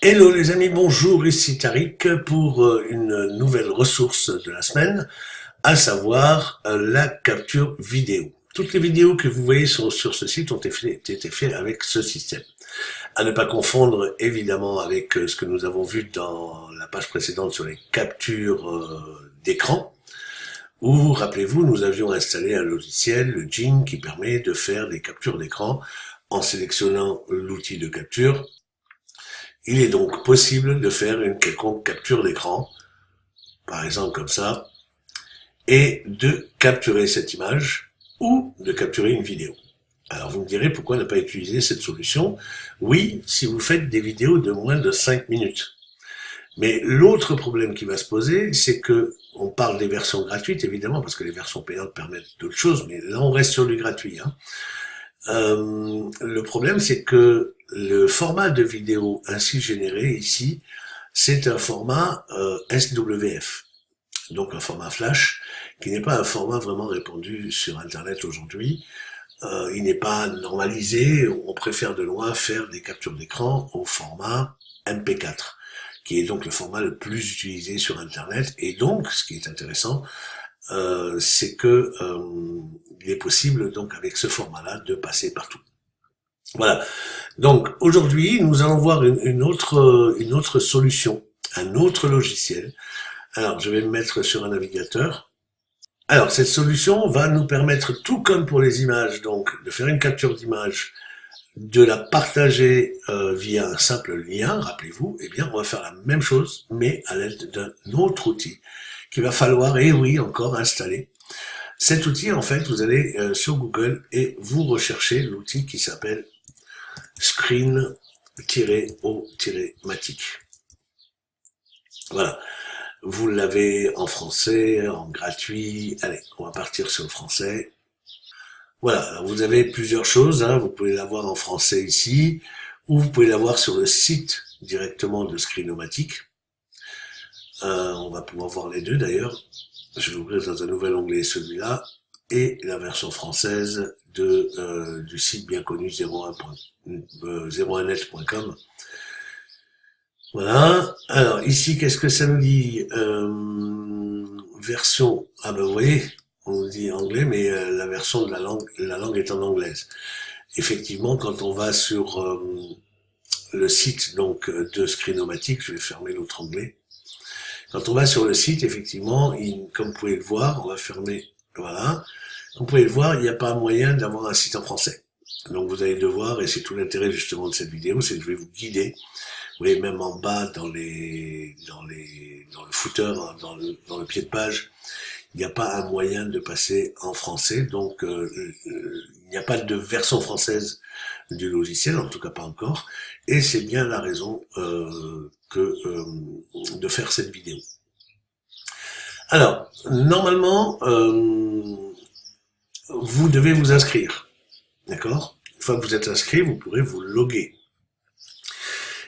Hello les amis, bonjour, ici Tariq pour une nouvelle ressource de la semaine, à savoir la capture vidéo. Toutes les vidéos que vous voyez sur ce site ont été faites avec ce système. À ne pas confondre évidemment avec ce que nous avons vu dans la page précédente sur les captures d'écran, où, rappelez-vous, nous avions installé un logiciel, le Jing, qui permet de faire des captures d'écran en sélectionnant l'outil de capture. Il est donc possible de faire une quelconque capture d'écran, par exemple comme ça, et de capturer cette image ou de capturer une vidéo. Alors vous me direz pourquoi ne pas utiliser cette solution? Oui, si vous faites des vidéos de moins de 5 minutes. Mais l'autre problème qui va se poser, c'est que on parle des versions gratuites, évidemment, parce que les versions payantes permettent d'autres choses, mais là on reste sur du gratuit. Le problème, c'est que le format de vidéo ainsi généré ici, c'est un format SWF, donc un format flash, qui n'est pas un format vraiment répandu sur Internet aujourd'hui. Il n'est pas normalisé, on préfère de loin faire des captures d'écran au format MP4, qui est donc le format le plus utilisé sur Internet, et donc, ce qui est intéressant, c'est que il est possible donc avec ce format-là de passer partout. Voilà. Donc aujourd'hui, nous allons voir une autre solution, un autre logiciel. Alors je vais me mettre sur un navigateur. Alors cette solution va nous permettre, tout comme pour les images, donc de faire une capture d'image, de la partager via un simple lien, rappelez-vous, eh bien on va faire la même chose, mais à l'aide d'un autre outil qu'il va falloir, et oui, encore installer. Cet outil, en fait, vous allez sur Google et vous recherchez l'outil qui s'appelle Screen-O-Matic. Voilà. Vous l'avez en français, en gratuit. Allez, on va partir sur le français. Voilà, alors vous avez plusieurs choses, vous pouvez l'avoir en français ici, ou vous pouvez l'avoir sur le site directement de Screenomatic. On va pouvoir voir les deux d'ailleurs. Je vais ouvrir dans un nouvel onglet celui-là, et la version française du site bien connu 01net.com. Voilà. Alors ici, qu'est-ce que ça nous dit? Version. Ah ben vous voyez, on nous dit anglais, mais la version de la langue est en anglaise. Effectivement, quand on va sur le site donc de Screenomatic, je vais fermer l'autre onglet. Quand on va sur le site, effectivement, comme vous pouvez le voir, on va fermer. Voilà. Comme vous pouvez le voir, il n'y a pas moyen d'avoir un site en français. Donc vous allez devoir, et c'est tout l'intérêt justement de cette vidéo, c'est que je vais vous guider. Vous voyez, même en bas, dans le footer, dans le pied de page, il n'y a pas un moyen de passer en français. Donc il n'y a pas de version française du logiciel, en tout cas pas encore. Et c'est bien la raison de faire cette vidéo. Alors, normalement, vous devez vous inscrire. D'accord? Une fois que vous êtes inscrit, vous pourrez vous loguer.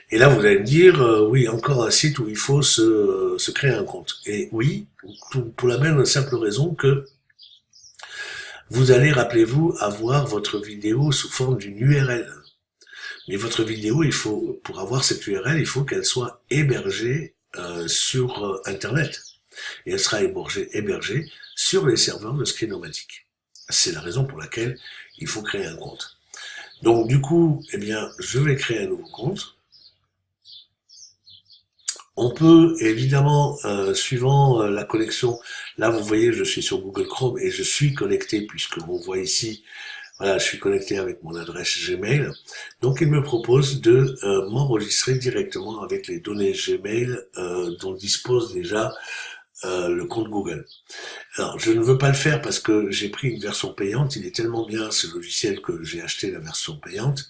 Et là, vous allez me dire, oui, encore un site où il faut se créer un compte. Et oui, pour la même simple raison que vous allez, rappelez-vous, avoir votre vidéo sous forme d'une URL. Mais votre vidéo, pour avoir cette URL, il faut qu'elle soit hébergée sur Internet. Et elle sera hébergée sur les serveurs de Screenomatic. C'est la raison pour laquelle il faut créer un compte. Donc du coup, eh bien, je vais créer un nouveau compte. On peut évidemment, suivant la connexion, là vous voyez, je suis sur Google Chrome et je suis connecté, puisque on voit ici, voilà, je suis connecté avec mon adresse Gmail. Donc il me propose de m'enregistrer directement avec les données Gmail dont dispose déjà le compte Google. Alors, je ne veux pas le faire parce que j'ai pris une version payante. Il est tellement bien ce logiciel que j'ai acheté la version payante.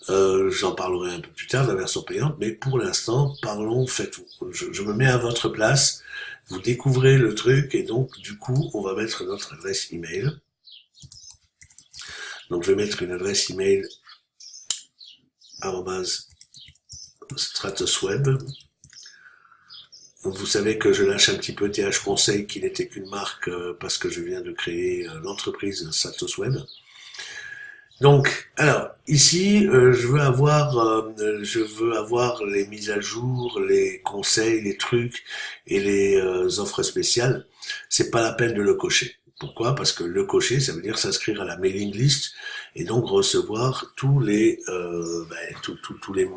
J'en parlerai un peu plus tard de la version payante, mais pour l'instant, je me mets à votre place. Vous découvrez le truc et donc du coup, on va mettre notre adresse email. Donc, je vais mettre une adresse email @stratosweb. Vous savez que je lâche un petit peu TH Conseil, qui n'était qu'une marque parce que je viens de créer l'entreprise Stratosweb. Donc, alors, ici, je veux avoir les mises à jour, les conseils, les trucs et les offres spéciales. C'est pas la peine de le cocher. Pourquoi? Parce que le cocher, ça veut dire s'inscrire à la mailing list et donc recevoir tous les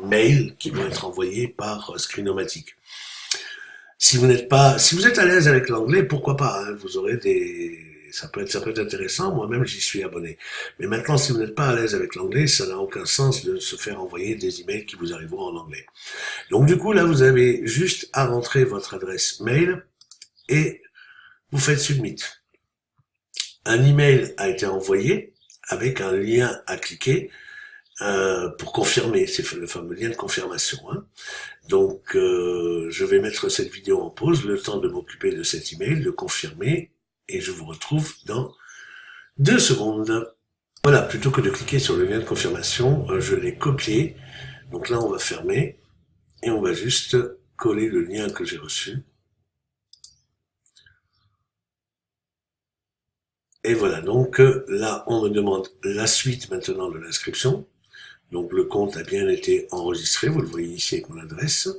mails qui vont être envoyés par Screenomatic. Si vous êtes à l'aise avec l'anglais, pourquoi pas, hein, vous aurez ça peut être intéressant. Moi-même, j'y suis abonné. Mais maintenant, si vous n'êtes pas à l'aise avec l'anglais, ça n'a aucun sens de se faire envoyer des emails qui vous arriveront en anglais. Donc, du coup, là, vous avez juste à rentrer votre adresse mail et vous faites submit. Un email a été envoyé avec un lien à cliquer pour confirmer. C'est le fameux lien de confirmation, hein. Donc, je vais mettre cette vidéo en pause, le temps de m'occuper de cet email, de confirmer, et je vous retrouve dans 2 secondes. Voilà, plutôt que de cliquer sur le lien de confirmation, je l'ai copié. Donc là, on va fermer, et on va juste coller le lien que j'ai reçu. Et voilà, donc là, on me demande la suite maintenant de l'inscription. Donc le compte a bien été enregistré, vous le voyez ici avec mon adresse.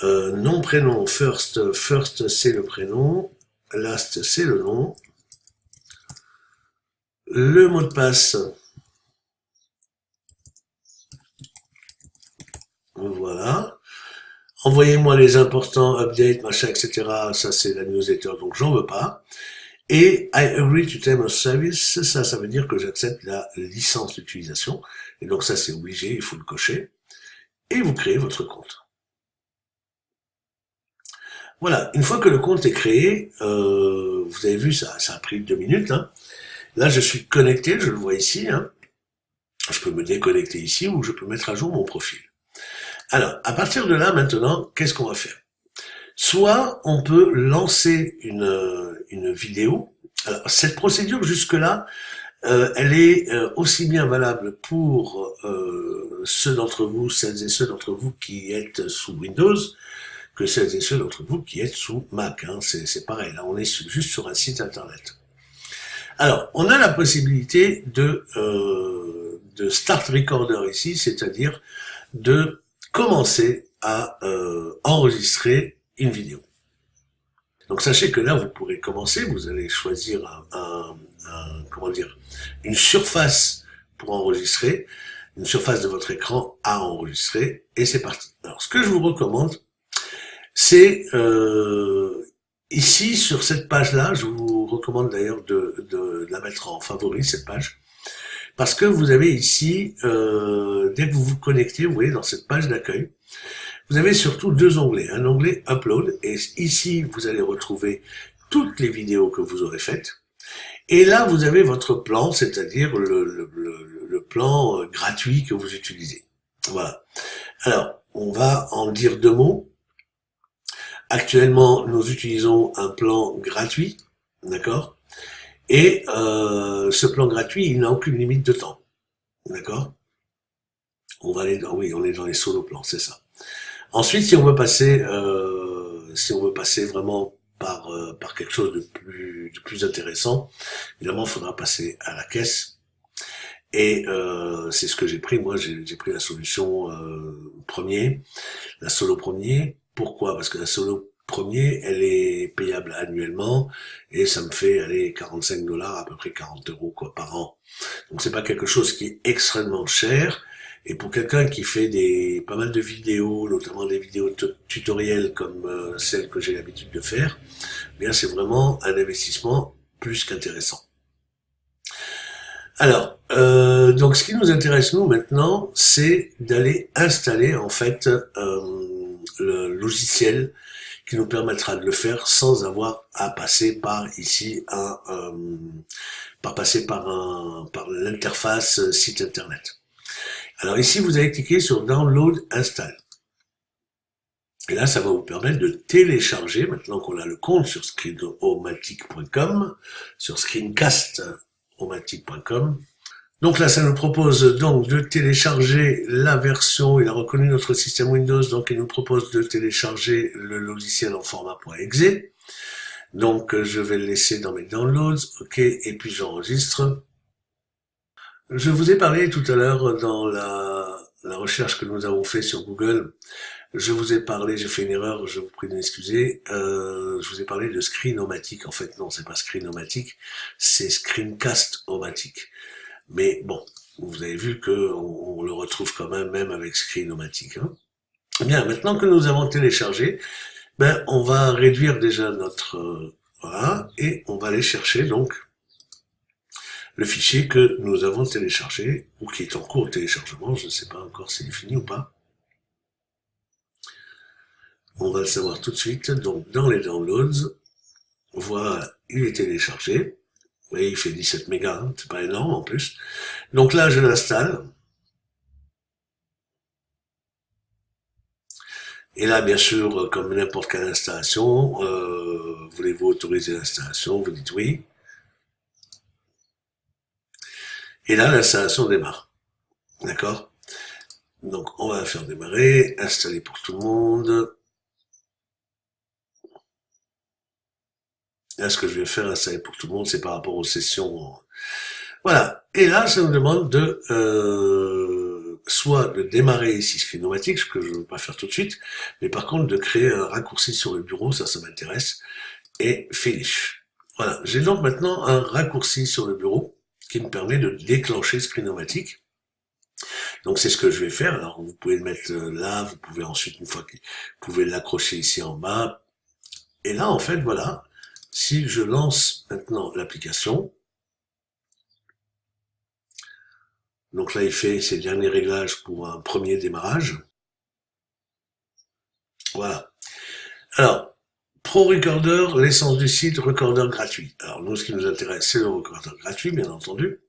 Nom, prénom, first c'est le prénom, last c'est le nom. Le mot de passe, voilà. Envoyez-moi les importants, updates, machin, etc. Ça c'est la newsletter, donc j'en veux pas. Et I agree to terms of service, ça veut dire que j'accepte la licence d'utilisation. Et donc ça c'est obligé, il faut le cocher. Et vous créez votre compte. Voilà, une fois que le compte est créé, vous avez vu, ça a pris 2 minutes. Hein. Là, je suis connecté, je le vois ici. Hein. Je peux me déconnecter ici ou je peux mettre à jour mon profil. Alors, à partir de là, maintenant, qu'est-ce qu'on va faire? Soit on peut lancer une vidéo. Alors, cette procédure jusque-là, elle est aussi bien valable pour celles et ceux d'entre vous qui êtes sous Windows, que celles et ceux d'entre vous qui êtes sous Mac. Hein. C'est pareil, là on est juste sur un site internet. Alors, on a la possibilité de Start Recorder ici, c'est-à-dire de commencer à enregistrer une vidéo. Donc sachez que là, vous pourrez commencer, vous allez choisir une surface pour enregistrer, une surface de votre écran à enregistrer, et c'est parti. Alors, ce que je vous recommande, c'est ici, sur cette page-là, je vous recommande d'ailleurs de la mettre en favori, cette page, parce que vous avez ici, dès que vous vous connectez, vous voyez dans cette page d'accueil, vous avez surtout 2 onglets. Un onglet Upload, et ici, vous allez retrouver toutes les vidéos que vous aurez faites. Et là, vous avez votre plan, c'est-à-dire le plan gratuit que vous utilisez. Voilà. Alors, on va en dire 2 mots. Actuellement, nous utilisons un plan gratuit, d'accord? Et ce plan gratuit, il n'a aucune limite de temps, d'accord? On va aller oui, on est dans les solo plans, c'est ça. Ensuite, si on veut passer vraiment par quelque chose de plus intéressant, évidemment, il faudra passer à la caisse. Et c'est ce que j'ai pris. Moi, j'ai pris la solution premier, la solo premier. Pourquoi? Parce que la solo premier, elle est payable annuellement et ça me fait aller 45 $, à peu près 40 € quoi par an. Donc c'est pas quelque chose qui est extrêmement cher. Et pour quelqu'un qui fait pas mal de vidéos, notamment des vidéos tutoriels comme celles que j'ai l'habitude de faire, eh bien c'est vraiment un investissement plus qu'intéressant. Alors, donc ce qui nous intéresse nous maintenant, c'est d'aller installer en fait le logiciel qui nous permettra de le faire sans avoir à passer par ici par l'interface site internet. Alors ici, vous allez cliquer sur Download Install. Et là, ça va vous permettre de télécharger, maintenant qu'on a le compte sur screenomatic.com, sur screencast-o-matic.com. Donc là, ça nous propose donc de télécharger la version, il a reconnu notre système Windows, donc il nous propose de télécharger le logiciel en format .exe. Donc je vais le laisser dans mes downloads, ok, et puis j'enregistre. Je vous ai parlé tout à l'heure dans la recherche que nous avons fait sur Google. Je vous ai parlé, j'ai fait une erreur, je vous prie de m'excuser. Je vous ai parlé de Screenomatic. En fait, non, c'est pas Screenomatic, c'est Screencast-O-Matic. Mais bon, vous avez vu que on le retrouve quand même avec Screenomatic. Hein. Bien, maintenant que nous avons téléchargé, ben on va réduire déjà notre voilà et on va aller chercher donc le fichier que nous avons téléchargé ou qui est en cours de téléchargement. Je ne sais pas encore s'il est fini ou pas. On va le savoir tout de suite. Donc dans les downloads, voilà, il est téléchargé. Vous voyez, il fait 17 mégas, hein, c'est pas énorme en plus. Donc là, je l'installe. Et là, bien sûr, comme n'importe quelle installation, voulez-vous autoriser l'installation? Vous dites oui. Et là, l'installation démarre. D'accord? Donc, on va la faire démarrer, installer pour tout le monde. Là, ce que je vais faire, installer pour tout le monde, c'est par rapport aux sessions. Voilà. Et là, ça nous demande de soit de démarrer ici Screenomatic, ce que je ne veux pas faire tout de suite, mais par contre de créer un raccourci sur le bureau, ça m'intéresse, et Finish. Voilà. J'ai donc maintenant un raccourci sur le bureau qui me permet de déclencher Screenomatic. Donc c'est ce que je vais faire. Alors vous pouvez le mettre là, vous pouvez ensuite, une fois que vous pouvez l'accrocher ici en bas. Et là, en fait, voilà, si je lance maintenant l'application, donc là il fait ses derniers réglages pour un premier démarrage. Voilà. Alors, Pro Recorder, l'essence du site, recorder gratuit. Alors nous, ce qui nous intéresse, c'est le recorder gratuit, bien entendu.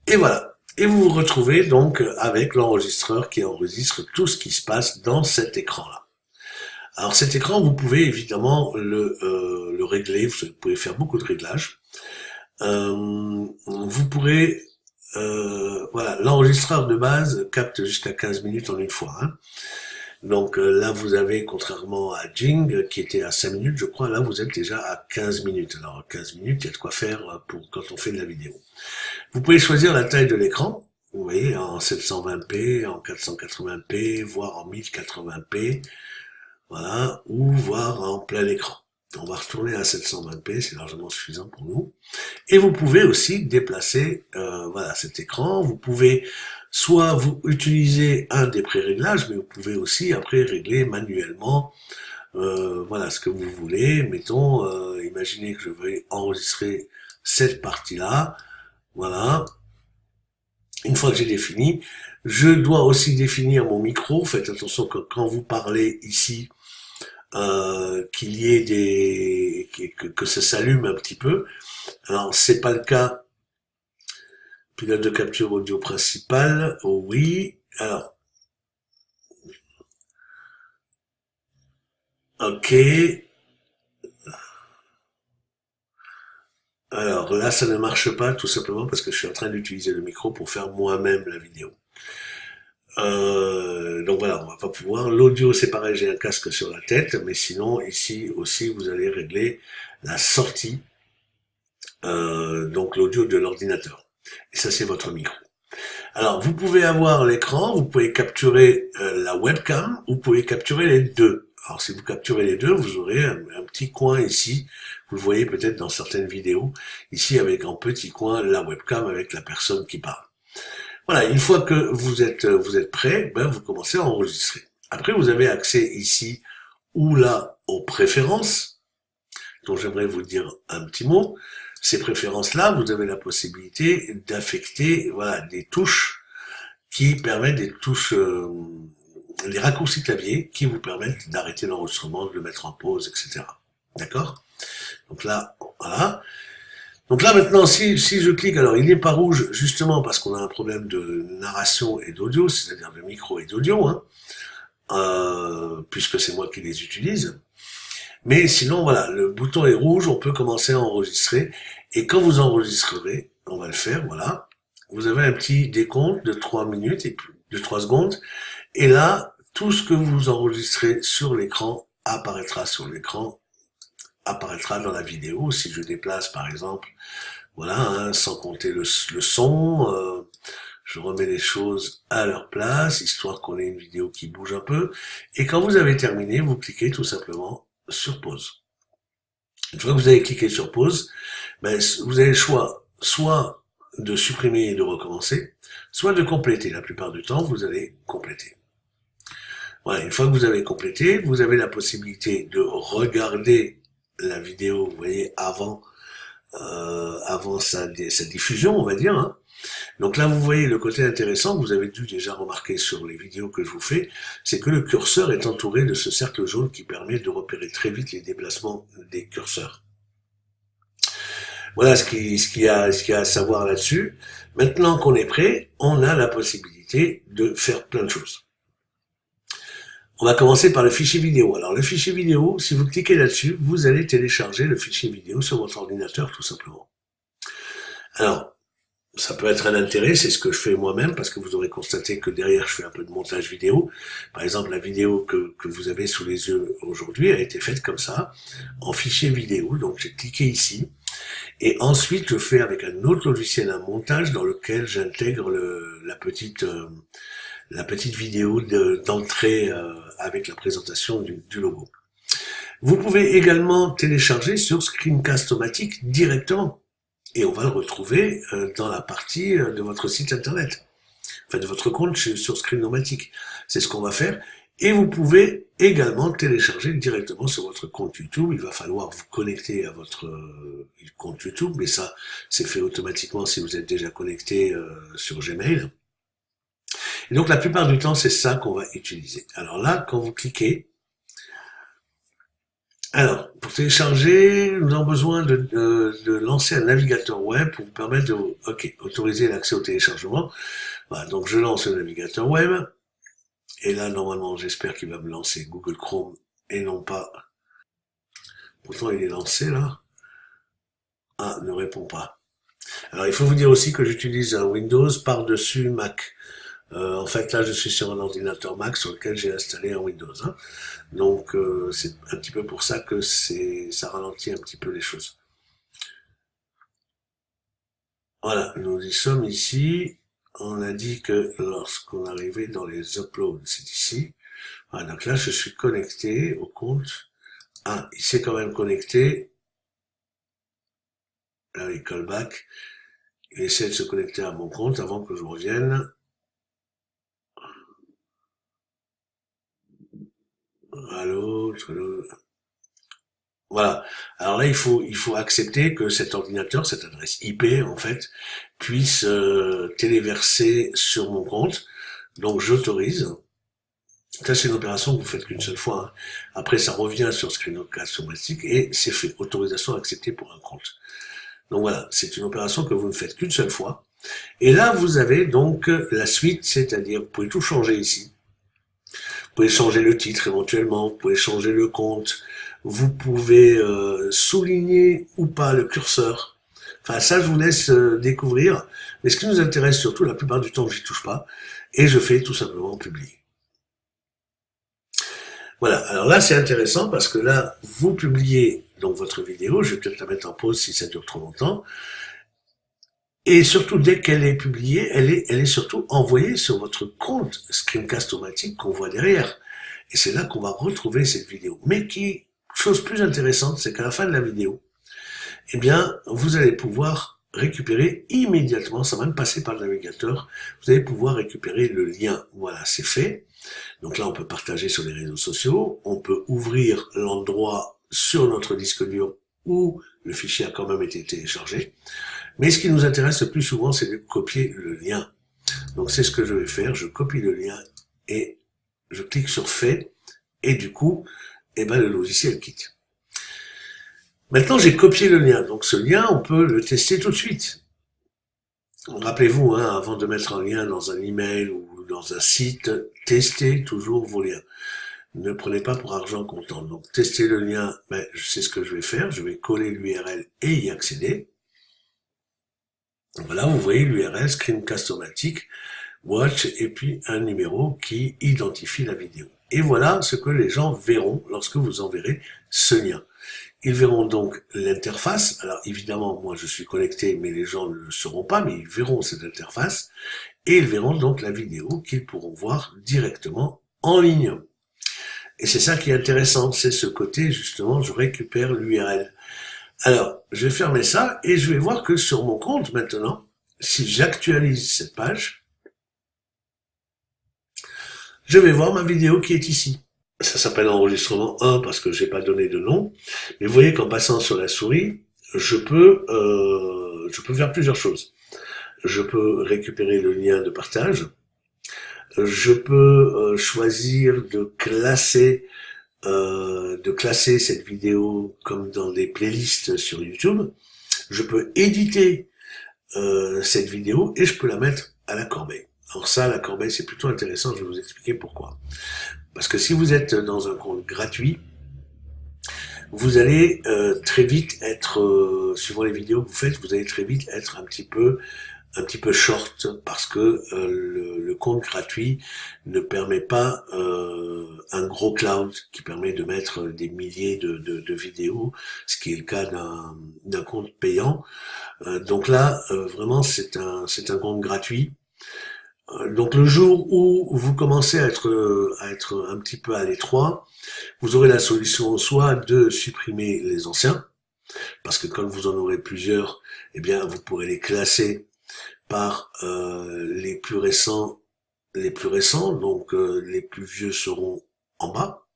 Et voilà. Et vous vous retrouvez donc avec l'enregistreur qui enregistre tout ce qui se passe dans cet écran-là. Alors cet écran, vous pouvez évidemment le régler, vous pouvez faire beaucoup de réglages. Vous pourrez, voilà, l'enregistreur de base capte jusqu'à 15 minutes en une fois. Hein. Donc là, vous avez, contrairement à Jing, qui était à 5 minutes, je crois, là, vous êtes déjà à 15 minutes. Alors 15 minutes, il y a de quoi faire pour quand on fait de la vidéo. Vous pouvez choisir la taille de l'écran, vous voyez, en 720p, en 480p, voire en 1080p, voilà, ou voire en plein écran. On va retourner à 720p, c'est largement suffisant pour nous. Et vous pouvez aussi déplacer voilà, cet écran. Vous pouvez soit vous utiliser un des pré-réglages, mais vous pouvez aussi après régler manuellement voilà ce que vous voulez. Mettons, imaginez que je veuille enregistrer cette partie-là. Voilà. Une fois que j'ai défini, je dois aussi définir mon micro. Faites attention que quand vous parlez ici, qu'il y ait des que ça s'allume un petit peu. Alors c'est pas le cas. Pilote de capture audio principal, oh oui. Alors ok. Alors là ça ne marche pas tout simplement parce que je suis en train d'utiliser le micro pour faire moi-même la vidéo. Donc voilà, on va pas pouvoir. L'audio, c'est pareil, j'ai un casque sur la tête, mais sinon, ici aussi, vous allez régler la sortie, donc l'audio de l'ordinateur. Et ça, c'est votre micro. Alors, vous pouvez avoir l'écran, vous pouvez capturer la webcam, vous pouvez capturer les deux. Alors, si vous capturez les deux, vous aurez un petit coin ici. Vous le voyez peut-être dans certaines vidéos. Ici, avec en petit coin, la webcam avec la personne qui parle. Voilà, une fois que vous êtes prêt, ben vous commencez à enregistrer. Après, vous avez accès ici ou là aux préférences, dont j'aimerais vous dire un petit mot. Ces préférences-là, vous avez la possibilité d'affecter voilà des touches qui permettent des touches, des raccourcis clavier qui vous permettent d'arrêter l'enregistrement, de le mettre en pause, etc. D'accord? Donc là, voilà. Donc là maintenant, si je clique, alors il n'est pas rouge justement parce qu'on a un problème de narration et d'audio, c'est-à-dire de micro et d'audio, hein, puisque c'est moi qui les utilise. Mais sinon, voilà, le bouton est rouge, on peut commencer à enregistrer. Et quand vous enregistrerez, on va le faire, voilà, vous avez un petit décompte de 3 minutes et de 3 secondes. Et là, tout ce que vous enregistrez sur l'écran apparaîtra sur l'écran, apparaîtra dans la vidéo. Si je déplace, par exemple, Voilà, hein, sans compter le son. Je remets les choses à leur place, histoire qu'on ait une vidéo qui bouge un peu. Et quand vous avez terminé, vous cliquez tout simplement sur pause. Une fois que vous avez cliqué sur pause, ben, vous avez le choix soit de supprimer et de recommencer, soit de compléter. La plupart du temps, vous allez compléter. Voilà, une fois que vous avez complété, vous avez la possibilité de regarder la vidéo, vous voyez, avant sa diffusion, on va dire. Hein. Donc là, vous voyez le côté intéressant, vous avez dû déjà remarquer sur les vidéos que je vous fais, c'est que le curseur est entouré de ce cercle jaune qui permet de repérer très vite les déplacements des curseurs. Voilà ce qu'il y a à savoir là-dessus. Maintenant qu'on est prêt, on a la possibilité de faire plein de choses. On va commencer par le fichier vidéo. Alors le fichier vidéo, si vous cliquez là-dessus, vous allez télécharger le fichier vidéo sur votre ordinateur tout simplement. Alors, ça peut être un intérêt, c'est ce que je fais moi-même, parce que vous aurez constaté que derrière, je fais un peu de montage vidéo. Par exemple, la vidéo que vous avez sous les yeux aujourd'hui a été faite comme ça, en fichier vidéo. Donc j'ai cliqué ici, et ensuite je fais avec un autre logiciel un montage dans lequel j'intègre la petite vidéo d'entrée avec la présentation du logo. Vous pouvez également télécharger sur Screencast-O-Matic directement. Et on va le retrouver dans la partie de votre site internet, enfin de votre compte sur Screen-O-Matic. C'est ce qu'on va faire. Et vous pouvez également télécharger directement sur votre compte YouTube. Il va falloir vous connecter à votre compte YouTube, mais ça, c'est fait automatiquement si vous êtes déjà connecté sur Gmail. Et donc la plupart du temps, c'est ça qu'on va utiliser. Alors là, quand vous cliquez, alors, pour télécharger, nous avons besoin de lancer un navigateur web pour vous permettre de autoriser l'accès au téléchargement. Voilà, donc je lance le navigateur web. Et là, normalement, j'espère qu'il va me lancer Google Chrome et non pas... Pourtant, il est lancé, là. Ah, ne répond pas. Alors, il faut vous dire aussi que j'utilise un Windows par-dessus Mac. En fait, là, je suis sur un ordinateur Mac sur lequel j'ai installé un Windows. Hein. Donc, c'est un petit peu pour ça que ça ralentit un petit peu les choses. Voilà, nous y sommes ici. On a dit que lorsqu'on arrivait dans les uploads, c'est ici. Voilà, donc là, je suis connecté au compte. Ah, il s'est quand même connecté. Là, il callback. Il essaie de se connecter à mon compte avant que je revienne. Allô. Voilà. Alors là, il faut accepter que cet ordinateur, cette adresse IP, en fait, puisse téléverser sur mon compte. Donc, j'autorise. Ça, c'est une opération que vous faites qu'une seule fois. Hein. Après, ça revient sur Screencast-O-Matic et c'est fait. Autorisation acceptée pour un compte. Donc voilà, c'est une opération que vous ne faites qu'une seule fois. Et là, vous avez donc la suite, c'est-à-dire, vous pouvez tout changer ici. Vous pouvez changer le titre éventuellement, vous pouvez changer le compte, vous pouvez souligner ou pas le curseur. Enfin, ça, je vous laisse découvrir. Mais ce qui nous intéresse surtout, la plupart du temps, j'y touche pas. Et je fais tout simplement publier. Voilà, alors là, c'est intéressant parce que là, vous publiez donc votre vidéo. Je vais peut-être la mettre en pause si ça dure trop longtemps. Et surtout, dès qu'elle est publiée, elle est surtout envoyée sur votre compte Screencast-O-Matic qu'on voit derrière. Et c'est là qu'on va retrouver cette vidéo. Mais chose plus intéressante, c'est qu'à la fin de la vidéo, eh bien, vous allez pouvoir récupérer immédiatement, sans même passer par le navigateur, vous allez pouvoir récupérer le lien. Voilà, c'est fait. Donc là, on peut partager sur les réseaux sociaux, on peut ouvrir l'endroit sur notre disque dur où le fichier a quand même été téléchargé. Mais ce qui nous intéresse le plus souvent, c'est de copier le lien. Donc c'est ce que je vais faire, je copie le lien et je clique sur fait, et du coup, eh ben, le logiciel quitte. Maintenant, j'ai copié le lien, donc ce lien, on peut le tester tout de suite. Rappelez-vous, hein, avant de mettre un lien dans un email ou dans un site, testez toujours vos liens. Ne prenez pas pour argent comptant. Donc, testez le lien, ben, je sais ce que je vais faire, je vais coller l'URL et y accéder. Voilà, vous voyez l'URL Screencast-O-Matic, watch, et puis un numéro qui identifie la vidéo. Et voilà ce que les gens verront lorsque vous enverrez ce lien. Ils verront donc l'interface. Alors évidemment, moi je suis connecté, mais les gens ne le sauront pas, mais ils verront cette interface. Et ils verront donc la vidéo qu'ils pourront voir directement en ligne. Et c'est ça qui est intéressant, c'est ce côté, justement, je récupère l'URL. Alors, je vais fermer ça et je vais voir que sur mon compte maintenant, si j'actualise cette page, je vais voir ma vidéo qui est ici. Ça s'appelle enregistrement 1 parce que j'ai pas donné de nom. Mais vous voyez qu'en passant sur la souris, je peux faire plusieurs choses. Je peux récupérer le lien de partage. Je peux choisir de classer cette vidéo comme dans des playlists sur YouTube. Je peux éditer cette vidéo et je peux la mettre à la corbeille. Alors ça, la corbeille, c'est plutôt intéressant, je vais vous expliquer pourquoi. Parce que si vous êtes dans un compte gratuit, vous allez très vite être, suivant les vidéos que vous faites, vous allez très vite être un petit peu short parce que le compte gratuit ne permet pas un gros cloud qui permet de mettre des milliers de vidéos, ce qui est le cas d'un compte payant. Donc là, vraiment, c'est un compte gratuit. Donc le jour où vous commencez à être un petit peu à l'étroit, vous aurez la solution soit de supprimer les anciens, parce que quand vous en aurez plusieurs, eh bien vous pourrez les classer par les plus récents, donc les plus vieux seront en bas.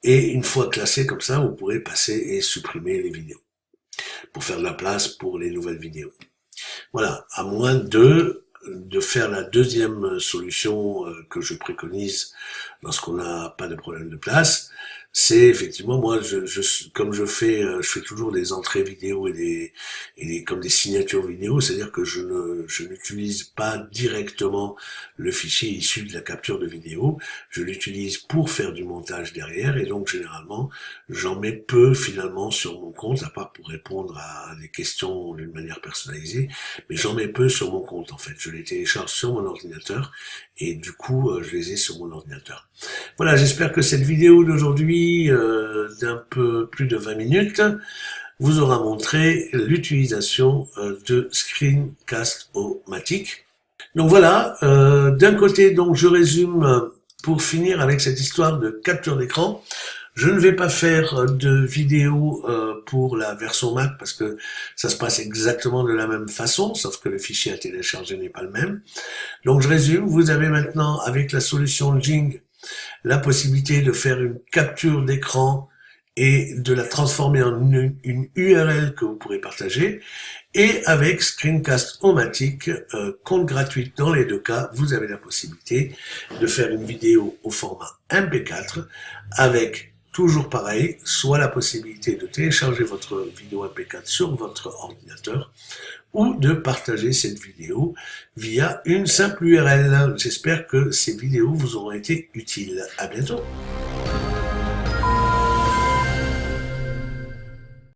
Et une fois classés comme ça, vous pourrez passer et supprimer les vidéos pour faire de la place pour les nouvelles vidéos. Voilà, à moins de faire la deuxième solution que je préconise lorsqu'on n'a pas de problème de place, c'est effectivement moi comme je fais toujours des entrées vidéo et comme des signatures vidéo, c'est-à-dire que je n'utilise pas directement le fichier issu de la capture de vidéo, je l'utilise pour faire du montage derrière et donc généralement j'en mets peu finalement sur mon compte, à part pour répondre à des questions d'une manière personnalisée, mais j'en mets peu sur mon compte en fait. Je les télécharge sur mon ordinateur et du coup je les ai sur mon ordinateur. Voilà, j'espère que cette vidéo d'aujourd'hui d'un peu plus de 20 minutes vous aura montré l'utilisation de Screencast-O-Matic. Donc voilà, d'un côté, donc je résume pour finir avec cette histoire de capture d'écran. Je ne vais pas faire de vidéo pour la version Mac parce que ça se passe exactement de la même façon, sauf que le fichier à télécharger n'est pas le même. Donc je résume, vous avez maintenant avec la solution Jing la possibilité de faire une capture d'écran et de la transformer en une URL que vous pourrez partager. Et avec Screencast-O-Matic, compte gratuit dans les deux cas, vous avez la possibilité de faire une vidéo au format MP4 avec toujours pareil, soit la possibilité de télécharger votre vidéo MP4 sur votre ordinateur ou de partager cette vidéo via une simple URL. J'espère que ces vidéos vous auront été utiles. À bientôt.